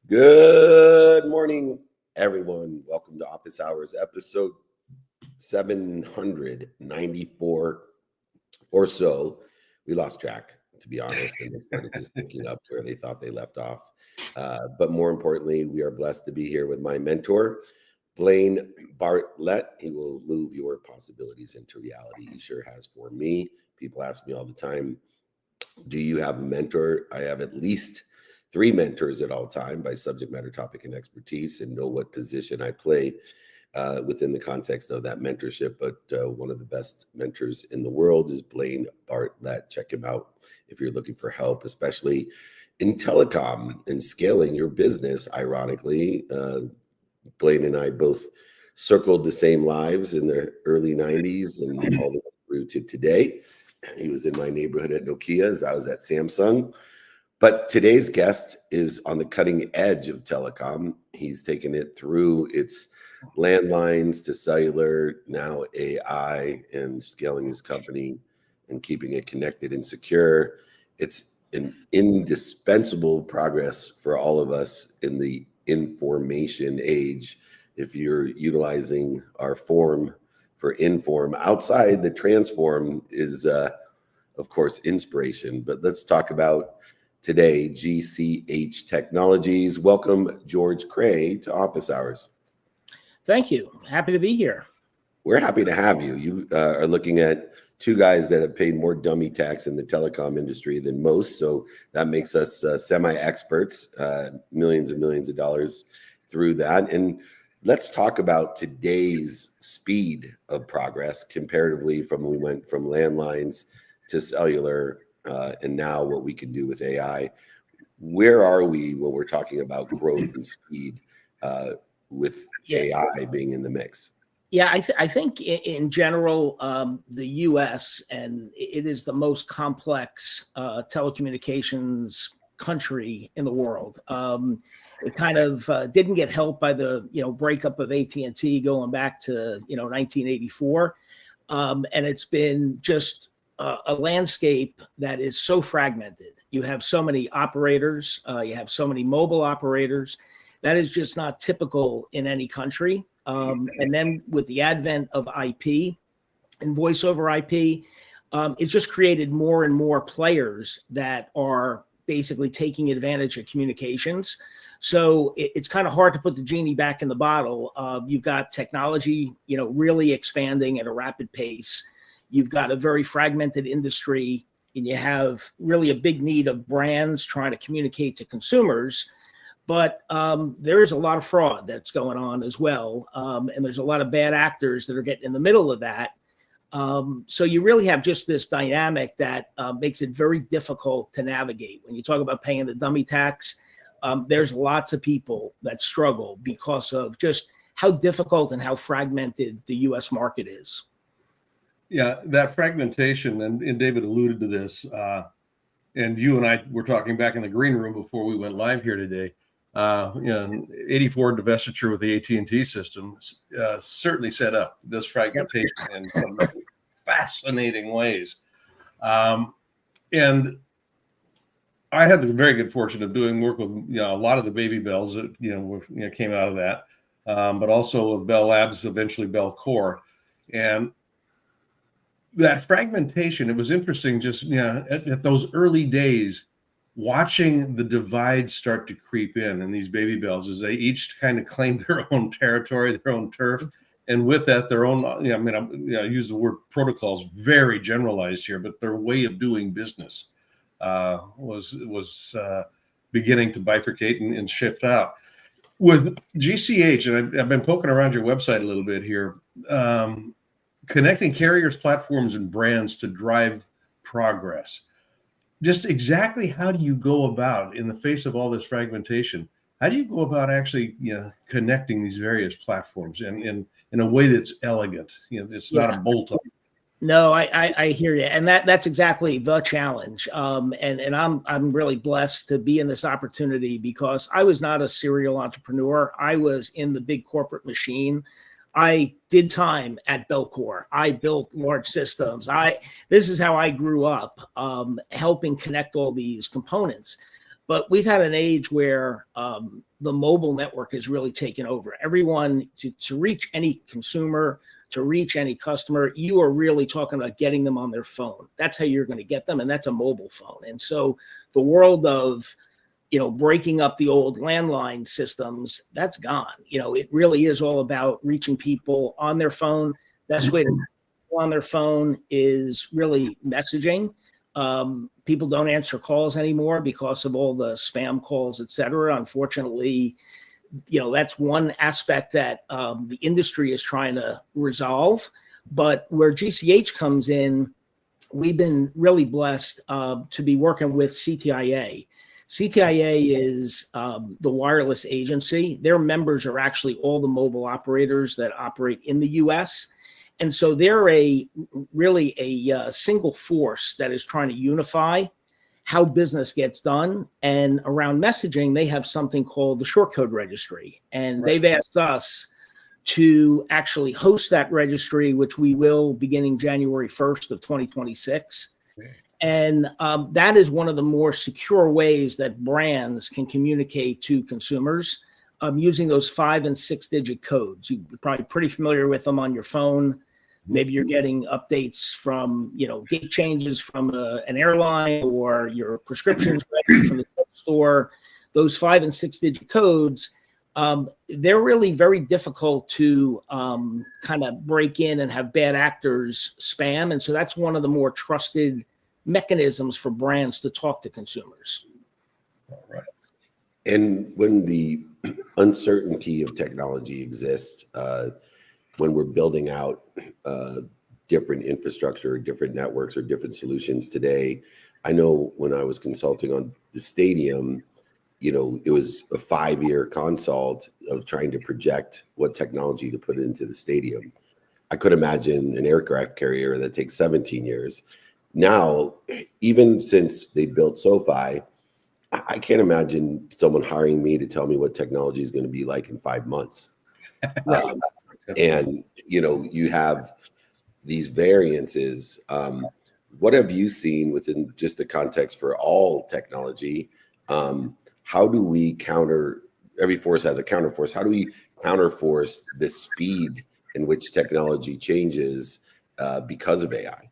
Good morning, everyone. Welcome to Office Hours, episode 794 or so. We lost track, to be honest, and they started just picking up where they thought they left off. But more importantly, we are blessed to be here with my mentor, Blaine Bartlett. He will move your possibilities into reality. He sure has for me. People ask me all the time, do you have a mentor? I have at least 3 mentors at all time by subject matter, topic, and expertise, and know what position I play within the context of that mentorship. But one of the best mentors in the world is Blaine Bartlett. Check him out if you're looking for help, especially in telecom and scaling your business. Ironically, Blaine and I both circled the same lives in the early 90s and all the way through to today. He was in my neighborhood at Nokia as I was at Samsung. But today's guest is on the cutting edge of telecom. He's taken it through its landlines to cellular, now AI, and scaling his company and keeping it connected and secure. It's an indispensable progress for all of us in the information age. If you're utilizing our form for inform, outside the transform is, of course, inspiration. But let's talk about today, GCH Technologies. Welcome, George Cray, to Office Hours. Thank you. Happy to be here. We're happy to have you. You are looking at 2 guys that have paid more dummy tax in the telecom industry than most. So that makes us semi-experts, millions and millions of dollars through that. And let's talk about today's speed of progress comparatively from when we went from landlines to cellular, and now what we can do with AI. Where are we when we're talking about growth and speed with AI being in the mix? Yeah, I think in general, the U.S., and it is the most complex telecommunications country in the world. It kind of didn't get helped by the breakup of AT&T going back to 1984, and it's been just a landscape that is so fragmented. You have so many operators, you have so many mobile operators. That is just not typical in any country. And then with the advent of IP and voice over IP, it's just created more and more players that are basically taking advantage of communications. So it's kind of hard to put the genie back in the bottle. You've got technology, really expanding at a rapid pace. You've got a very fragmented industry, and you have really a big need of brands trying to communicate to consumers. But there is a lot of fraud that's going on as well. And there's a lot of bad actors that are getting in the middle of that. So you really have just this dynamic that makes it very difficult to navigate. When you talk about paying the dummy tax, there's lots of people that struggle because of just how difficult and how fragmented the U.S. market is. Yeah, that fragmentation, and David alluded to this, and you and I were talking back in the green room before we went live here today. 84 divestiture with the AT&T system certainly set up this fragmentation in some fascinating ways. And I had the very good fortune of doing work with a lot of the baby bells that came out of that, but also with Bell Labs, eventually Bell Core, and that fragmentation. It was interesting, just at those early days, watching the divide start to creep in these baby bells as they each kind of claim their own territory, their own turf, and with that, their own. I use the word protocols, very generalized here, but their way of doing business was beginning to bifurcate and shift out. With GCH, and I've been poking around your website a little bit here. Connecting carriers, platforms, and brands to drive progress. Just exactly how do you go about, in the face of all this fragmentation, how do you go about actually connecting these various platforms in a way that's elegant? It's not a bolt-on. No, I hear you, and that's exactly the challenge. And I'm really blessed to be in this opportunity because I was not a serial entrepreneur. I was in the big corporate machine. I did time at Belcor. I built large systems. This is how I grew up, helping connect all these components. But we've had an age where the mobile network has really taken over. Everyone, to reach any consumer, to reach any customer, you are really talking about getting them on their phone. That's how you're going to get them, and that's a mobile phone. And so the world of, breaking up the old landline systems, that's gone. It really is all about reaching people on their phone. Best way to reach people on their phone is really messaging. People don't answer calls anymore because of all the spam calls, et cetera. Unfortunately, that's one aspect that the industry is trying to resolve. But where GCH comes in, we've been really blessed to be working with CTIA. CTIA is the wireless agency. Their members are actually all the mobile operators that operate in the U.S. And so they're really a single force that is trying to unify how business gets done. And around messaging, they have something called the short code registry. And They've asked us to actually host that registry, which we will beginning January 1st of 2026. And that is one of the more secure ways that brands can communicate to consumers using those 5 and 6 digit codes. You're probably pretty familiar with them on your phone. Maybe you're getting updates from, gate changes from an airline, or your prescriptions from the store. Those 5 and 6 digit codes, they're really very difficult to kind of break in and have bad actors spam. And so that's one of the more trusted mechanisms for brands to talk to consumers. All right. And when the uncertainty of technology exists, when we're building out different infrastructure, different networks, or different solutions today, I know when I was consulting on the stadium, it was a 5-year consult of trying to project what technology to put into the stadium. I could imagine an aircraft carrier that takes 17 years. Now, even since they built SoFi, I can't imagine someone hiring me to tell me what technology is going to be like in 5 months. And, you have these variances. What have you seen within just the context for all technology? How do we counter, every force has a counterforce. How do we counterforce the speed in which technology changes because of AI?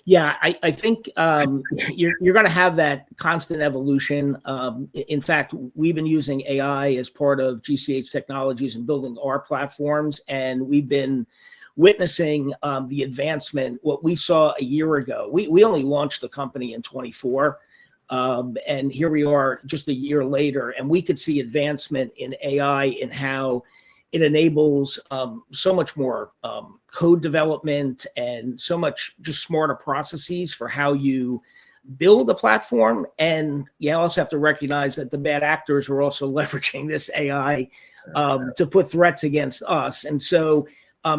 Yeah, I think you're going to have that constant evolution. In fact, we've been using AI as part of GCH Technologies and building our platforms, and we've been witnessing the advancement. What we saw a year ago, we only launched the company in 24, and here we are just a year later, and we could see advancement in AI in how it enables so much more code development and so much just smarter processes for how you build a platform. And you also have to recognize that the bad actors are also leveraging this AI to put threats against us. And so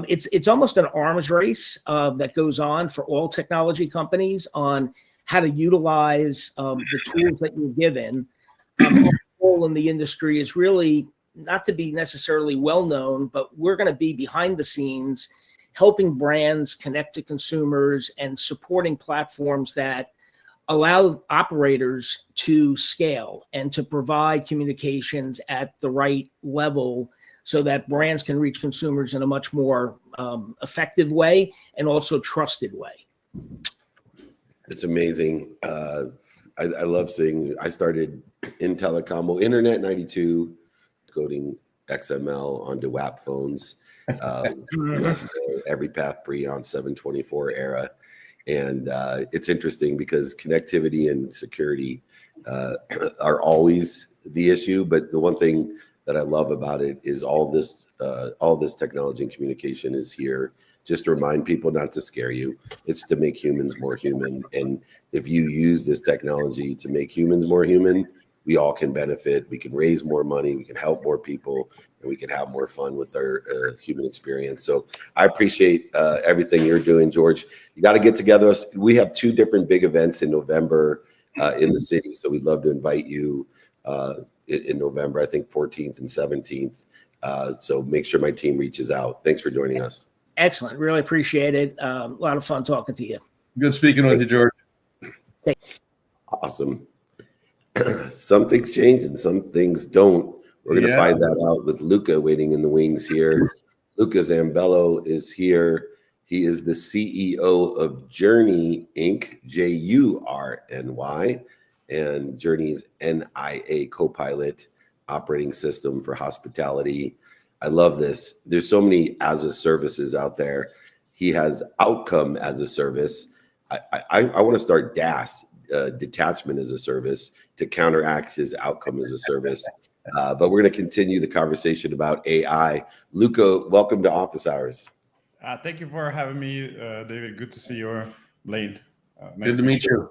it's almost an arms race that goes on for all technology companies on how to utilize the tools that you're given. Our role in the industry is really not to be necessarily well known, but we're going to be behind the scenes helping brands connect to consumers and supporting platforms that allow operators to scale and to provide communications at the right level so that brands can reach consumers in a much more effective way and also trusted way. It's amazing. I love seeing, I started in telecom, well, internet 92, coding XML onto WAP phones, every path pre-on 724 era. And it's interesting because connectivity and security are always the issue. But the one thing that I love about it is all this technology and communication is here just to remind people, not to scare you. It's to make humans more human. And if you use this technology to make humans more human, we all can benefit. We can raise more money. We can help more people, and we can have more fun with our human experience. So I appreciate everything you're doing, George. You got to get together. We have 2 different big events in November in the city. So we'd love to invite you in November, I think 14th and 17th. So make sure my team reaches out. Thanks for joining us. Excellent. Really appreciate it. A lot of fun talking to you. Good speaking with you, George. Awesome. Some things change and some things don't. We're going to Yeah. find that out with Luca waiting in the wings here. Luca Zambello is here. He is the CEO of Jurny Inc., Jurny, and Jurny's NIA Copilot operating system for hospitality. I love this. There's so many as a services out there. He has outcome as a service. I want to start DAS, detachment as a service, to counteract his outcome as a service. But we're going to continue the conversation about AI. Luca, welcome to Office Hours. Thank you for having me, David. Good to see you, Blaine. Nice Good to meet you.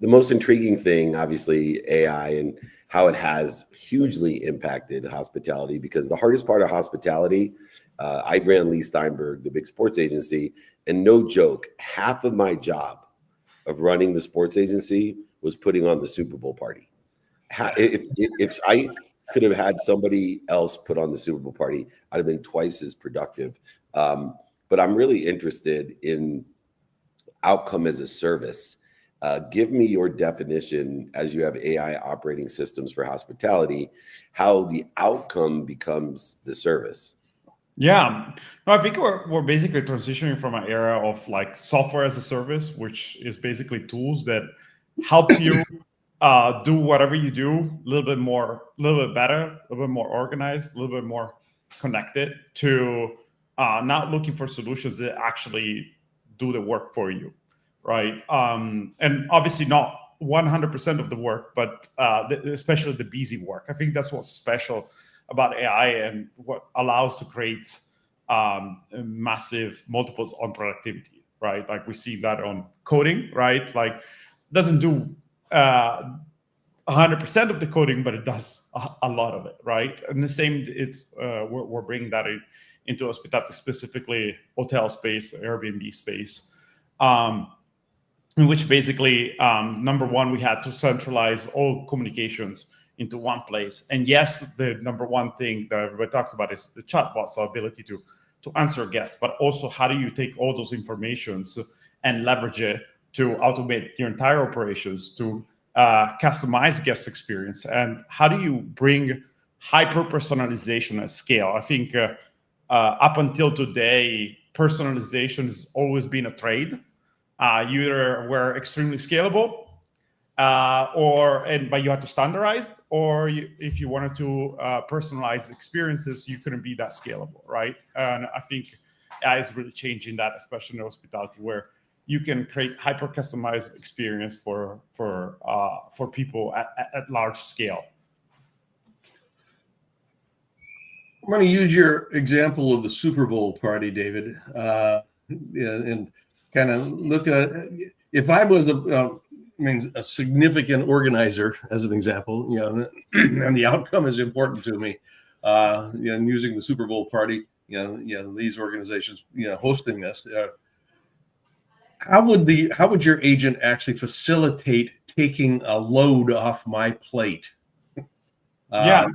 The most intriguing thing, obviously, AI and how it has hugely impacted hospitality, because the hardest part of hospitality, I ran Lee Steinberg, the big sports agency, and no joke, half of my job of running the sports agency was putting on the Super Bowl party. If I could have had somebody else put on the Super Bowl party, I'd have been twice as productive. But I'm really interested in outcome as a service. Give me your definition, as you have AI operating systems for hospitality, how the outcome becomes the service. Yeah, no, I think we're basically transitioning from an era of like software as a service, which is basically tools that help you do whatever you do a little bit better, a little bit more organized, a little bit more connected, to not looking for solutions that actually do the work for you, right? And obviously not 100% of the work, but especially the busy work. I think that's what's special about AI and what allows to create massive multiples on productivity, right? Like we see that on coding, right? Like doesn't do 100% of the coding, but it does a lot of it, right? And the same, we're bringing that into hospitality, specifically hotel space, Airbnb space, in which basically, number one, we had to centralize all communications into one place. And yes, the number one thing that everybody talks about is the chatbot, so ability to answer guests, but also how do you take all those informations and leverage it to automate your entire operations, to customize guest experience, and how do you bring hyper personalization at scale? I think up until today, personalization has always been a trade. Either we're extremely scalable, but you have to standardize, or if you wanted to personalize experiences, you couldn't be that scalable, right? And I think AI is really changing that, especially in hospitality, where you can create hyper customized experience for people at large scale. I'm going to use your example of the Super Bowl party, David, and kind of look at, if I was a significant organizer, as an example, and the outcome is important to me, and using the Super Bowl party, these organizations, hosting this, how would your agent actually facilitate taking a load off my plate? What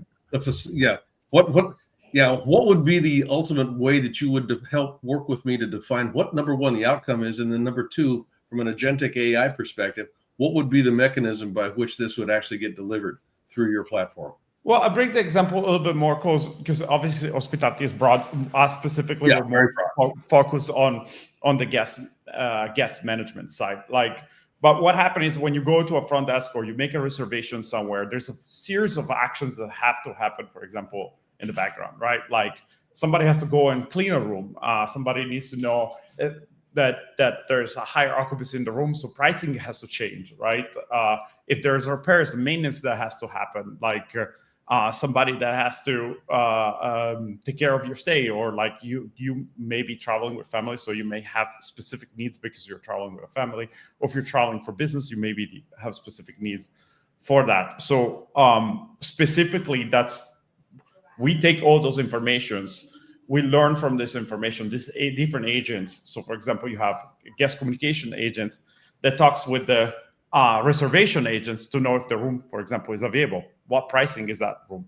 would be the ultimate way that you would help work with me to define what, number one, the outcome is, and then number two, from an agentic AI perspective, what would be the mechanism by which this would actually get delivered through your platform? Well, I bring the example a little bit more close because obviously hospitality is broad. Us specifically, we're more focused on the guest management side. But what happens is when you go to a front desk or you make a reservation somewhere, there's a series of actions that have to happen, for example, in the background, right? Like somebody has to go and clean a room. Somebody needs to know that there's a higher occupancy in the room, so pricing has to change, right? If there's repairs and maintenance that has to happen, like somebody that has to take care of your stay, or like you may be traveling with family, so you may have specific needs because you're traveling with a family, or if you're traveling for business, you maybe have specific needs for that. So specifically, we take all those informations, we learn from this information, these different agents. So for example, you have guest communication agents that talks with the reservation agents to know if the room, for example, is available. What pricing is that room?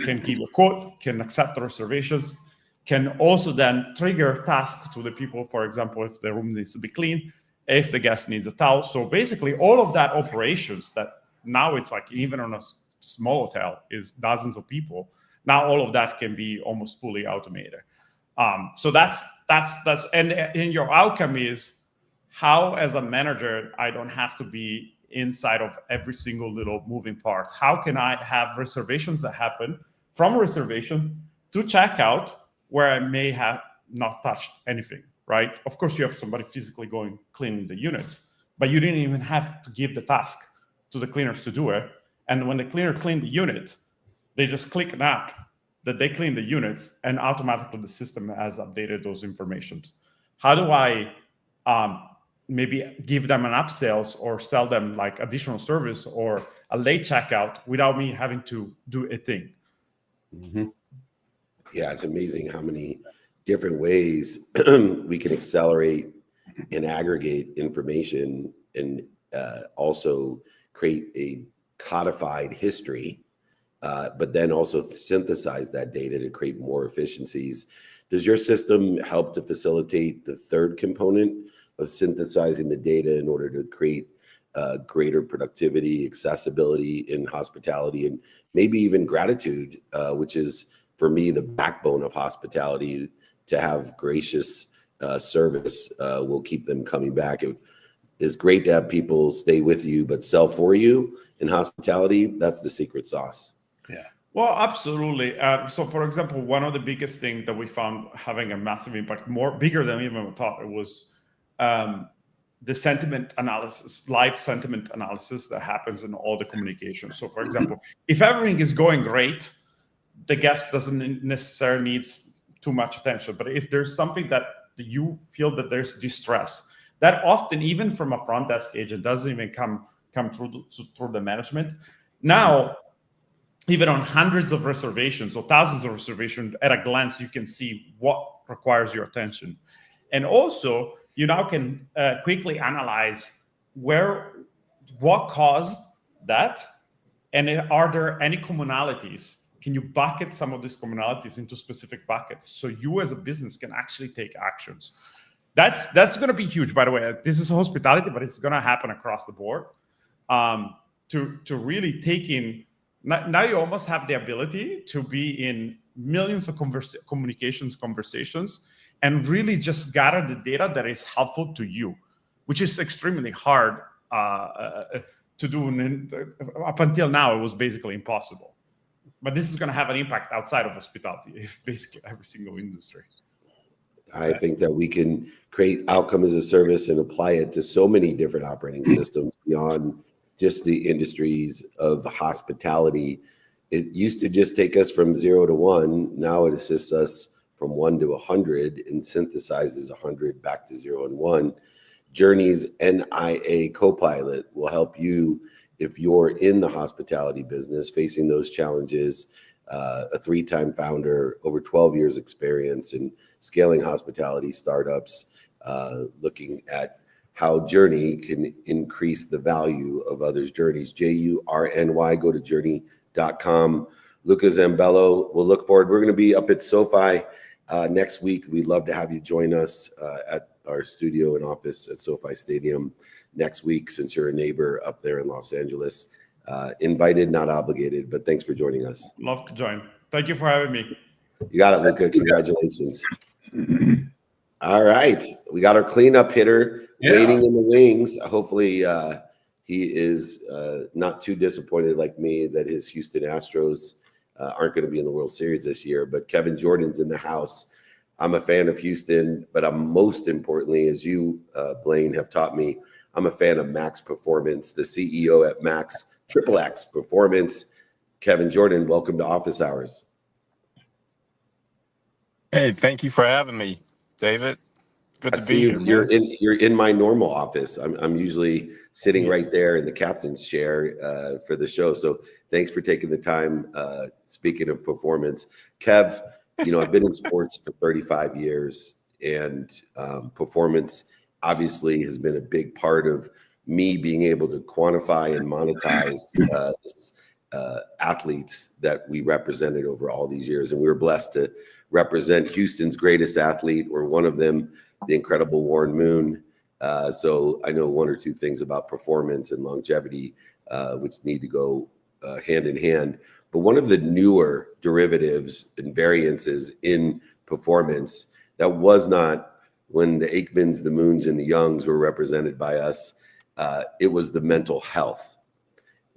Can give a quote, can accept the reservations, can also then trigger tasks to the people, for example, if the room needs to be clean, if the guest needs a towel. So basically all of that operations that now it's like even on a small hotel is dozens of people. Now all of that can be almost fully automated. So that's and your outcome is how, as a manager, I don't have to be inside of every single little moving part. How can I have reservations that happen from reservation to checkout where I may have not touched anything, right? Of course, you have somebody physically going cleaning the units, but you didn't even have to give the task to the cleaners to do it. And when the cleaner cleaned the unit, they just click an app that they clean the units, and automatically the system has updated those informations. How do I maybe give them an upsells or sell them like additional service or a late checkout without me having to do a thing? Mm-hmm. Yeah, it's amazing how many different ways we can accelerate and aggregate information and also create a codified history, but then also synthesize that data to create more efficiencies. Does your system help to facilitate the third component of synthesizing the data in order to create greater productivity, accessibility in hospitality, and maybe even gratitude, which is, for me, the backbone of hospitality? To have gracious service will keep them coming back. It is great to have people stay with you, but sell for you in hospitality. That's the secret sauce. Yeah. Well, absolutely. So, for example, one of the biggest things that we found having a massive impact, bigger than even we thought, it was the sentiment analysis, live sentiment analysis that happens in all the communication. So, for example, if everything is going great, the guest doesn't necessarily need too much attention. But if there's something that you feel that there's distress, that often, even from a front desk agent, doesn't even come through the management. Now, even on hundreds of reservations or thousands of reservations, at a glance, you can see what requires your attention. And also, you now can quickly analyze what caused that, and are there any commonalities? Can you bucket some of these commonalities into specific buckets so you as a business can actually take actions? That's going to be huge, by the way. This is hospitality, but it's going to happen across the board. To really take in, now you almost have the ability to be in millions of conversations and really just gather the data that is helpful to you, which is extremely hard to do. Up until now, it was basically impossible. But this is going to have an impact outside of hospitality, basically every single industry. I think that we can create outcome as a service and apply it to so many different operating systems beyond just the industries of hospitality. It used to just take us from 0 to 1. Now it assists us from 1 to 100 and synthesizes 100 back to 0 and 1. Jurny's NIA Copilot will help you if you're in the hospitality business facing those challenges. A 3-time founder, over 12 years experience in scaling hospitality startups, looking at how Jurny can increase the value of others' journeys. JURNY, go to jurny.com. Luca Zambello, we'll look forward. We're going to be up at SoFi next week. We'd love to have you join us at our studio and office at SoFi Stadium next week, since you're a neighbor up there in Los Angeles. Invited, not obligated, but thanks for joining us. Love to join. Thank you for having me. You got it, Luca. Congratulations. All right. We got our cleanup hitter waiting in the wings. Hopefully he is not too disappointed like me that his Houston Astros aren't going to be in the World Series this year. But Kevin Jordan's in the house. I'm a fan of Houston, but I'm most importantly, as you, Blaine, have taught me, I'm a fan of Max Performance, the CEO at Max XXX Performance. Kevin Jordan, welcome to Office Hours. Hey, thank you for having me, David. Good to be here. You're in my normal office. I'm usually sitting right there in the captain's chair for the show. So thanks for taking the time. Speaking of performance, Kev, I've been in sports for 35 years, and performance obviously has been a big part of me being able to quantify and monetize athletes that we represented over all these years. And we were blessed to represent Houston's greatest athlete, or one of them, the incredible Warren Moon. So I know one or two things about performance and longevity which need to go hand in hand. But one of the newer derivatives and variances in performance that was not when the Aikmans, the Moons, and the Youngs were represented by us, it was the mental health.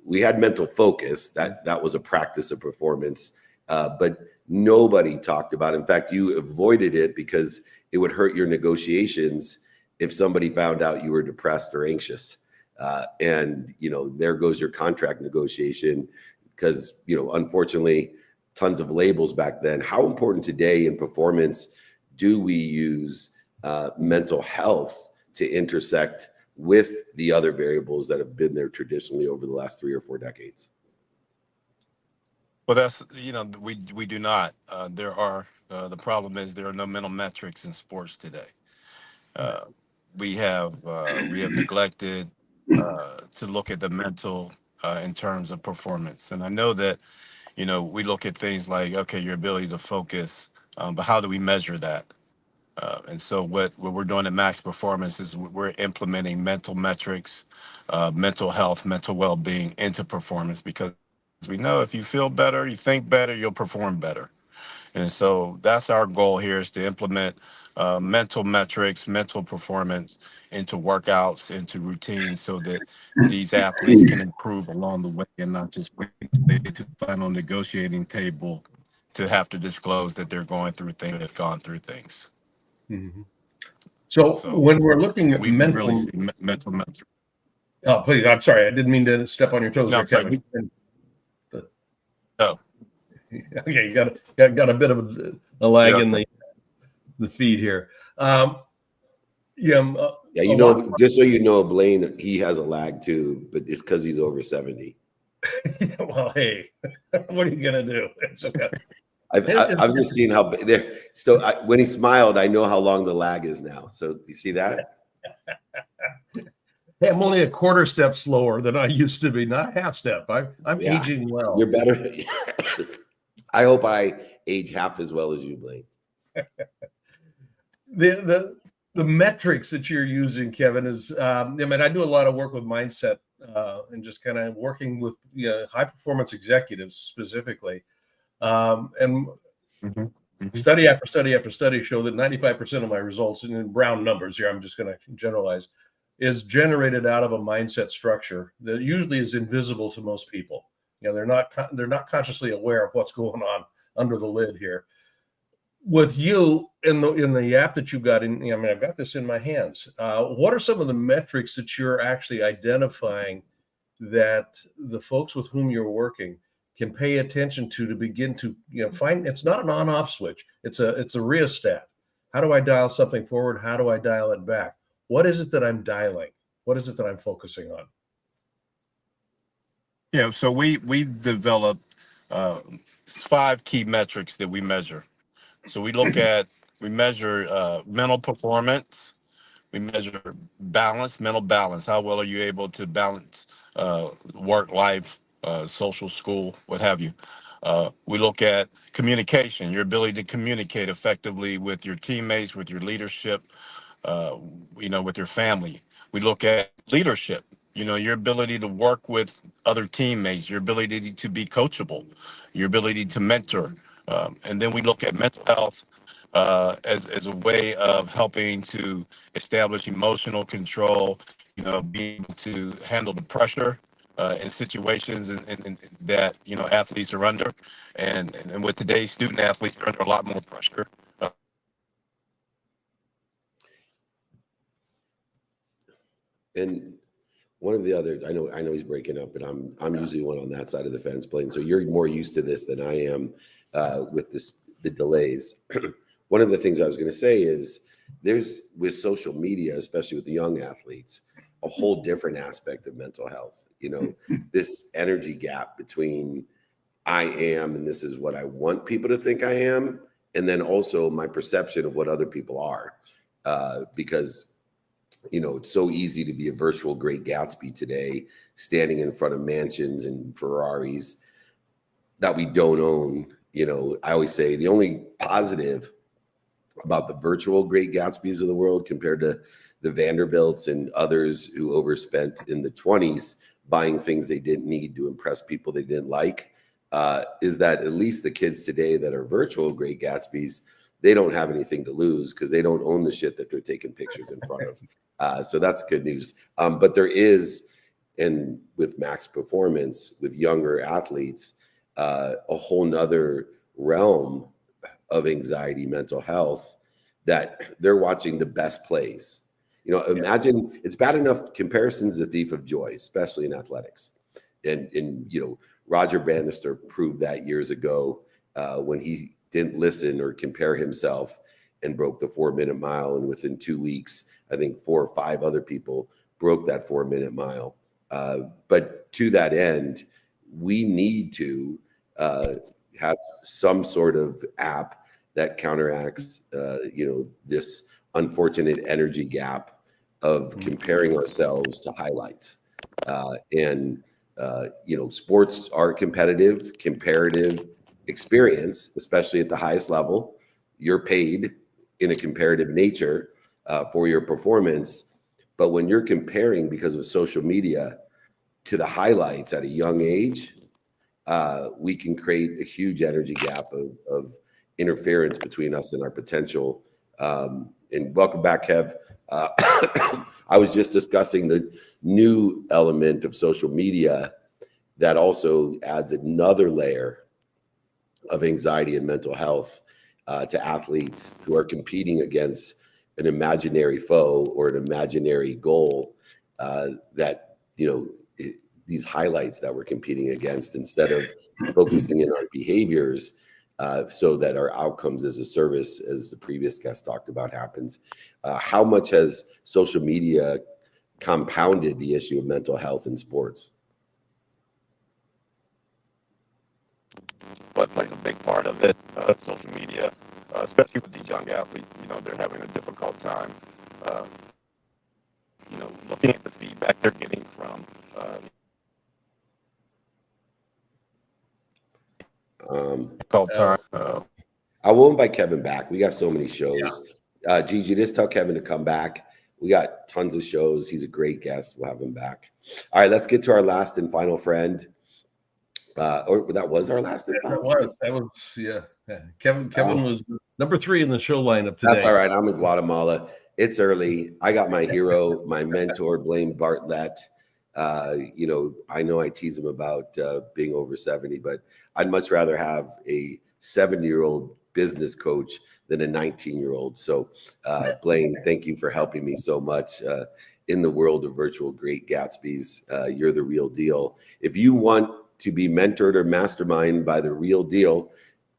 We had mental focus, that was a practice of performance, but nobody talked about it. In fact, you avoided it because it would hurt your negotiations if somebody found out you were depressed or anxious. And, there goes your contract negotiation because, unfortunately, tons of labels back then. How important today in performance do we use mental health to intersect with the other variables that have been there traditionally over the last 3 or 4 decades? Well, that's, we do not. The problem is there are no mental metrics in sports today. We have neglected to look at the mental in terms of performance. And I know that, we look at things like, okay, your ability to focus, but how do we measure that? And so what we're doing at Max Performance is we're implementing mental metrics, mental health, mental well-being into performance, because we know if you feel better, you think better, you'll perform better. And so that's our goal here, is to implement mental metrics, mental performance into workouts, into routines, so that these athletes can improve along the way and not just wait until they get to the final negotiating table to have to disclose that they're going through things, they've gone through things. Mm-hmm. So when we're looking at mental, really see mental metrics. Oh, please, I'm sorry, I didn't mean to step on your toes. No, there, Kevin. Oh. Okay, you got a bit of a lag in the feed here. Just so you know, Blaine, he has a lag too, but it's because he's over 70. Well, hey, what are you gonna do? It's okay. I've just seen how there. So when he smiled, I know how long the lag is now. So you see that? Hey, I'm only a quarter step slower than I used to be, not a half step. I'm aging well. You're better. I hope I age half as well as you, Blaine. The metrics that you're using, Kevin, is I do a lot of work with mindset and just kind of working with high performance executives specifically. And study after study after study show that 95% of my results, and in round numbers here, I'm just going to generalize, is generated out of a mindset structure that usually is invisible to most people. They're not consciously aware of what's going on under the lid here. With you in the app that you got I've got this in my hands. What are some of the metrics that you're actually identifying that the folks with whom you're working can pay attention to begin to find? It's not an on-off switch. It's a rheostat. How do I dial something forward? How do I dial it back? What is it that I'm dialing? What is it that I'm focusing on? Yeah, so we've developed 5 key metrics that we measure. So we measure mental performance. We measure mental balance. How well are you able to balance work, life, social, school, what have you? We look at communication, your ability to communicate effectively with your teammates, with your leadership, with your family. We look at leadership, your ability to work with other teammates, your ability to be coachable, your ability to mentor. And then we look at mental health as a way of helping to establish emotional control, being able to handle the pressure in situations and that, athletes are under. And with today's student athletes, they're under a lot more pressure. And one of the other, I know he's breaking up, but I'm usually one on that side of the fence playing. So you're more used to this than I am with the delays. One of the things I was going to say is there's, with social media, especially with the young athletes, a whole different aspect of mental health. This energy gap between I am and this is what I want people to think I am, and then also my perception of what other people are, because it's so easy to be a virtual Great Gatsby today, standing in front of mansions and Ferraris that we don't own. I always say the only positive about the virtual Great Gatsbys of the world compared to the Vanderbilts and others who overspent in the 20s buying things they didn't need to impress people they didn't like, is that at least the kids today that are virtual Great Gatsbys, they don't have anything to lose because they don't own the shit that they're taking pictures in front of. So that's good news. But there is, and with max performance, with younger athletes, a whole nother realm of anxiety, mental health, that they're watching the best plays. You know, imagine, it's bad enough comparison's the thief of joy, especially in athletics. And you know, Roger Bannister proved that years ago when he didn't listen or compare himself and broke the 4-minute mile. And within 2 weeks, I think 4 or 5 other people broke that 4-minute mile. But to that end, we need to have some sort of app that counteracts, you know, this unfortunate energy gap of comparing ourselves to highlights. And you know, sports are comparative experience, especially at the highest level. You're paid in a comparative nature for your performance. But when you're comparing because of social media to the highlights at a young age, we can create a huge energy gap of interference between us and our potential. And welcome back, Kev. I was just discussing the new element of social media that also adds another layer of anxiety and mental health to athletes who are competing against an imaginary foe or an imaginary goal that, you know, these highlights that we're competing against, instead of focusing in on behaviors so that our outcomes as a service, as the previous guest talked about, happens. How much has social media compounded the issue of mental health in sports? But plays a big part of it. Social media, especially with these young athletes, you know, they're having a difficult time, you know, looking at the feedback they're getting from. Time. I will invite Kevin back. We got so many shows. Gigi, just tell Kevin to come back. We got tons of shows. He's a great guest. We'll have him back. All right, let's get to our last and final friend. Or that was our last and final friend. That was yeah. Kevin was number 3 in the show lineup today. That's all right. I'm in Guatemala. It's early. I got my hero, my mentor, Blaine Bartlett. You know I tease him about being over 70, but I'd much rather have a 70-year-old business coach than a 19-year-old. So, Blaine, thank you for helping me so much in the world of virtual Great Gatsbys. You're the real deal. If you want to be mentored or masterminded by the real deal,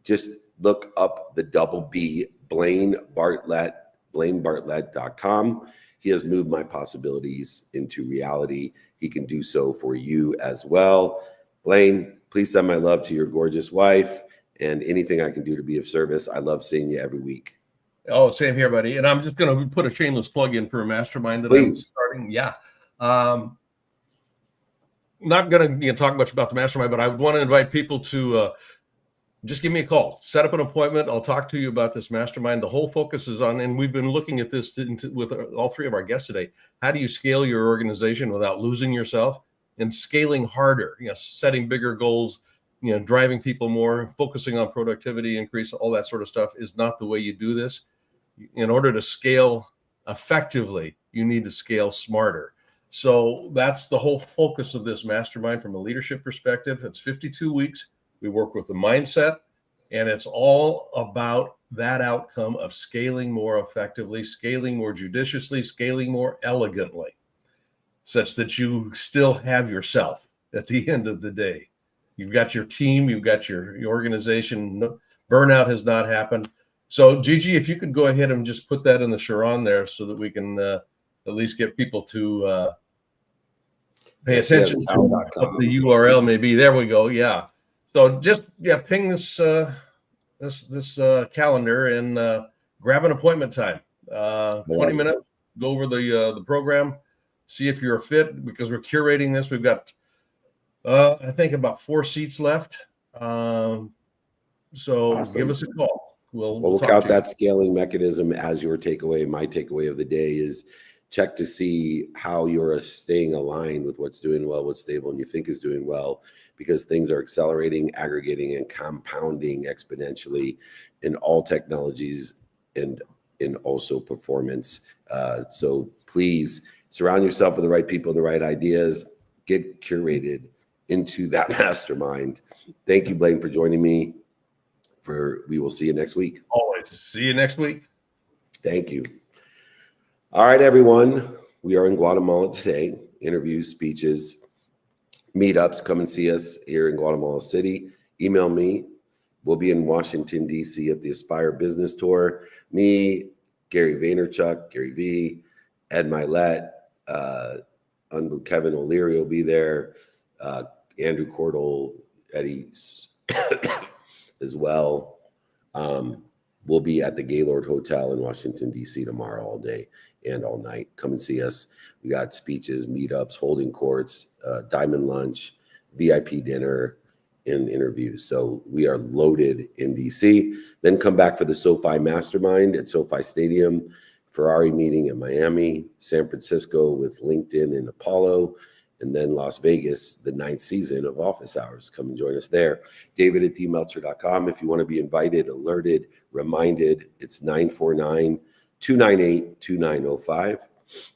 just look up the double B, Blaine Bartlett, BlaineBartlett.com. He has moved my possibilities into reality. He can do so for you as well. Blaine, please send my love to your gorgeous wife, and anything I can do to be of service. I love seeing you every week. Oh, same here, buddy. And I'm just going to put a shameless plug in for a mastermind that I'm starting. Yeah. Not going to talk much about the mastermind, but I would want to invite people to just give me a call, set up an appointment. I'll talk to you about this mastermind. The whole focus is on, and we've been looking at this with all 3 of our guests today. How do you scale your organization without losing yourself, and scaling harder, setting bigger goals, driving people more, focusing on productivity increase, all that sort of stuff is not the way you do this. In order to scale effectively, you need to scale smarter. So that's the whole focus of this mastermind from a leadership perspective. It's 52 weeks. We work with the mindset, and it's all about that outcome of scaling more effectively, scaling more judiciously, scaling more elegantly, such that you still have yourself at the end of the day. You've got your team, you've got your organization. No, burnout has not happened. So, Gigi, if you could go ahead and just put that in the Chiron there so that we can at least get people to pay attention to what the URL may be. There we go. Yeah. So just ping this calendar and grab an appointment time. 20 minutes. Go over the program. See if you're a fit, because we're curating this. We've got I think about 4 seats left. So awesome. Give us a call. We'll count that scaling mechanism as your takeaway. My takeaway of the day is check to see how you're staying aligned with what's doing well, what's stable, and you think is doing well, because things are accelerating, aggregating, and compounding exponentially in all technologies and in also performance. So please surround yourself with the right people and the right ideas. Get curated into that mastermind. Thank you, Blaine, for joining me. We will see you next week. Always. See you next week. Thank you. All right, everyone. We are in Guatemala today. Interviews, speeches, meetups. Come and see us here in Guatemala City. Email me. We'll be in Washington, D.C. at the Aspire Business Tour. Me, Gary Vaynerchuk, Gary V, Ed Milet, Kevin O'Leary will be there. Andrew Cordell, Eddie as well. We'll be at the Gaylord Hotel in Washington, D.C. tomorrow all day and all night. Come and see us. We got speeches, meetups, holding courts, diamond lunch, VIP dinner, and interviews. So we are loaded in D.C. Then come back for the SoFi Mastermind at SoFi Stadium, Ferrari meeting in Miami, San Francisco with LinkedIn and Apollo, and then Las Vegas, the 9th season of Office Hours. Come and join us there. David at dmeltzer.com. If you want to be invited, alerted, reminded, it's 949-298-2905,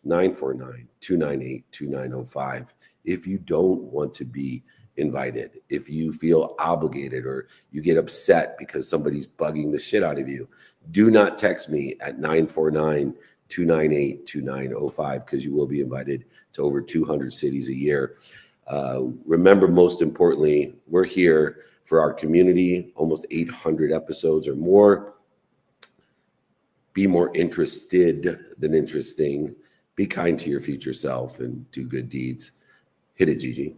949-298-2905. If you don't want to be invited, if you feel obligated or you get upset because somebody's bugging the shit out of you, do not text me at 949-298-2905, because you will be invited to over 200 cities a year. Remember, most importantly, we're here for our community, almost 800 episodes or more. Be more interested than interesting. Be kind to your future self and do good deeds. Hit it, Gigi.